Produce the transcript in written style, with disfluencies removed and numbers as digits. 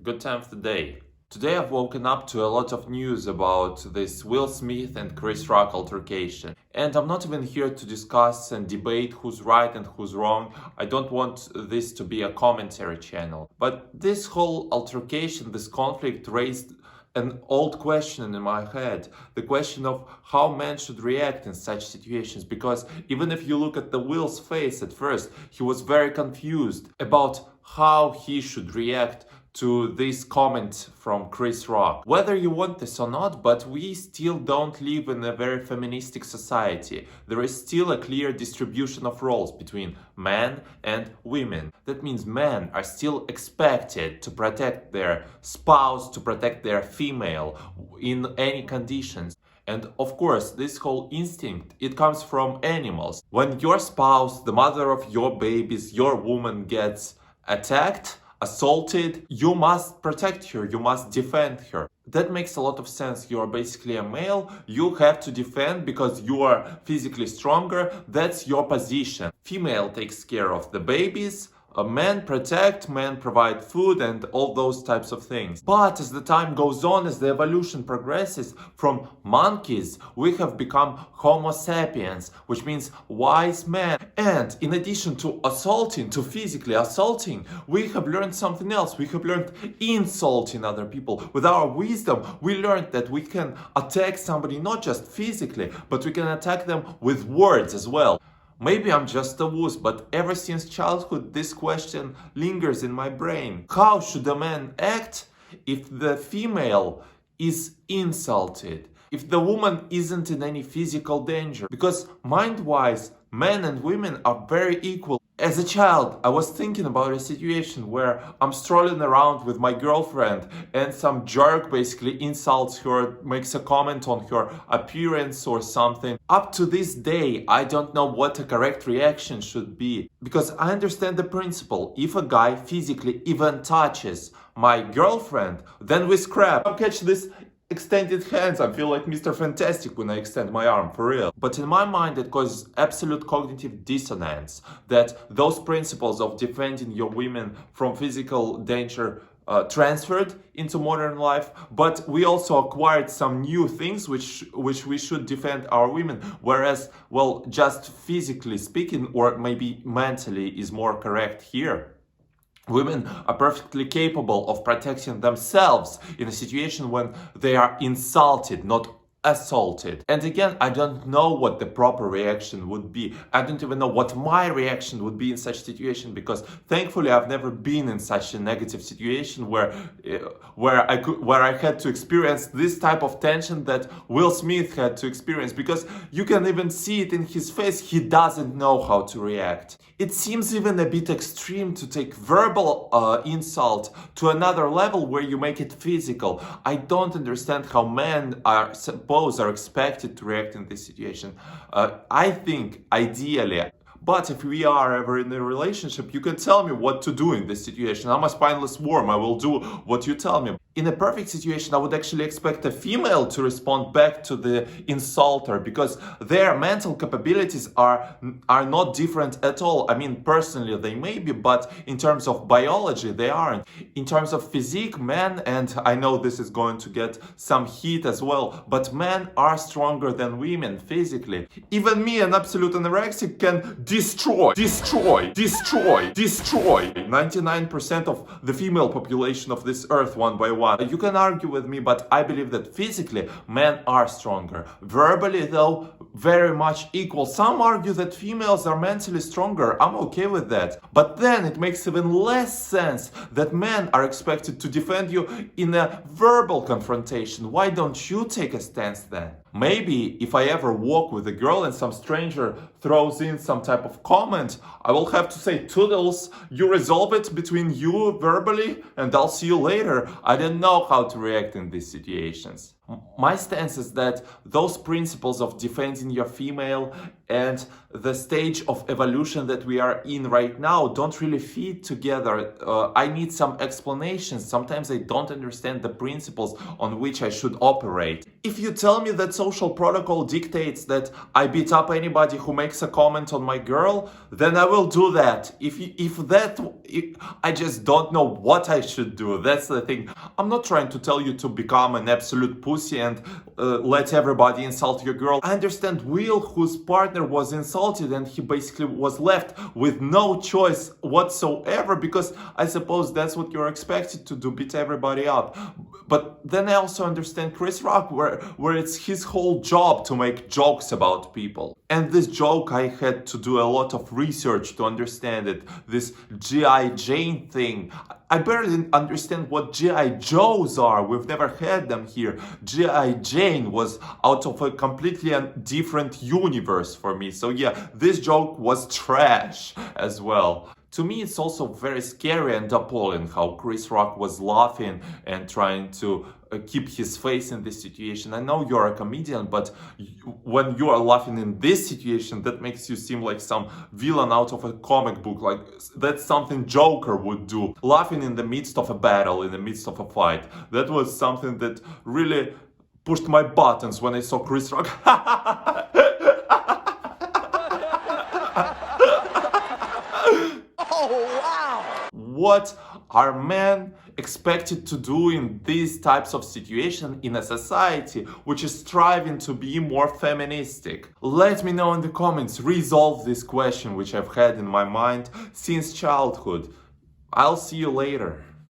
Good time of the day. Today I've woken up to a lot of news about this Will Smith and Chris Rock altercation. And I'm not even here to discuss and debate who's right and who's wrong. I don't want this to be a commentary channel. But this whole altercation, this conflict raised an old question in my head, the question of how men should react in such situations, because even if you look at the Will's face at first, he was very confused about how he should react to this comment from Chris Rock. Whether you want this or not, but we still don't live in a very feministic society. There is still a clear distribution of roles between men and women. That means men are still expected to protect their spouse, to protect their female in any conditions. And of course, this whole instinct, it comes from animals. When your spouse, the mother of your babies, your woman gets attacked, assaulted, you must protect her, you must defend her. That makes a lot of sense. You are basically a male, you have to defend because you are physically stronger, that's your position. Female takes care of the babies, men protect, men provide food and all those types of things. But as the time goes on, as the evolution progresses, from monkeys we have become Homo sapiens, which means wise men. And in addition to assaulting, to physically assaulting, we have learned something else. We have learned insulting other people. With our wisdom, we learned that we can attack somebody not just physically, but we can attack them with words as well. Maybe I'm just a wuss, but ever since childhood this question lingers in my brain. How should a man act if the female is insulted? If the woman isn't in any physical danger? Because mind-wise, men and women are very equal. As a child, I was thinking about a situation where I'm strolling around with my girlfriend and some jerk basically insults her, makes a comment on her appearance or something. Up to this day, I don't know what a correct reaction should be. Because I understand the principle. If a guy physically even touches my girlfriend, then we scrap. I'll catch this extended hands. I feel like Mr. Fantastic when I extend my arm, for real. But in my mind it causes absolute cognitive dissonance that those principles of defending your women from physical danger transferred into modern life, but we also acquired some new things which we should defend our women, whereas, well, just physically speaking, or maybe mentally is more correct here, women are perfectly capable of protecting themselves in a situation when they are insulted, not assaulted. And again, I don't know what the proper reaction would be. I don't even know what my reaction would be in such a situation, because thankfully I've never been in such a negative situation where I had to experience this type of tension that Will Smith had to experience, because you can even see it in his face. He doesn't know how to react. It seems even a bit extreme to take verbal insult to another level where you make it physical. I don't understand how men are expected to react in this situation. I think ideally, but if we are ever in a relationship, you can tell me what to do in this situation. I'm a spineless worm, I will do what you tell me. In a perfect situation, I would actually expect a female to respond back to the insulter, because their mental capabilities are not different at all. I mean, personally they may be, but in terms of biology they aren't. In terms of physique, men, and I know this is going to get some heat as well, but men are stronger than women physically. Even me, an absolute anorexic, can destroy 99% of the female population of this earth one by one. You can argue with me, but I believe that physically men are stronger. Verbally, though, very much equal. Some argue that females are mentally stronger. I'm okay with that. But then it makes even less sense that men are expected to defend you in a verbal confrontation. Why don't you take a stance then? Maybe if I ever walk with a girl and some stranger throws in some type of comment, I will have to say, toodles, you resolve it between you verbally and I'll see you later. I don't know how to react in these situations. My stance is that those principles of defending your female and the stage of evolution that we are in right now don't really fit together. I need some explanations. Sometimes I don't understand the principles on which I should operate. If you tell me that social protocol dictates that I beat up anybody who makes a comment on my girl, then I will do that. I just don't know what I should do. That's the thing. I'm not trying to tell you to become an absolute pussy and let everybody insult your girl. I understand Will, whose partner was insulted, and he basically was left with no choice whatsoever, because I suppose that's what you're expected to do, beat everybody up. But then I also understand Chris Rock, where it's his whole job to make jokes about people. And this joke, I had to do a lot of research to understand it. This G.I. Jane thing. I barely understand what G.I. Joes are. We've never had them here. G.I. Jane was out of a completely different universe for me. So yeah, this joke was trash as well. To me, it's also very scary and appalling how Chris Rock was laughing and trying to keep his face in this situation. I know you're a comedian, but when you are laughing in this situation, that makes you seem like some villain out of a comic book. Like, that's something Joker would do. Laughing in the midst of a battle, in the midst of a fight. That was something that really pushed my buttons when I saw Chris Rock. What are men expected to do in these types of situations in a society which is striving to be more feministic? Let me know in the comments. Resolve this question which I've had in my mind since childhood. I'll see you later.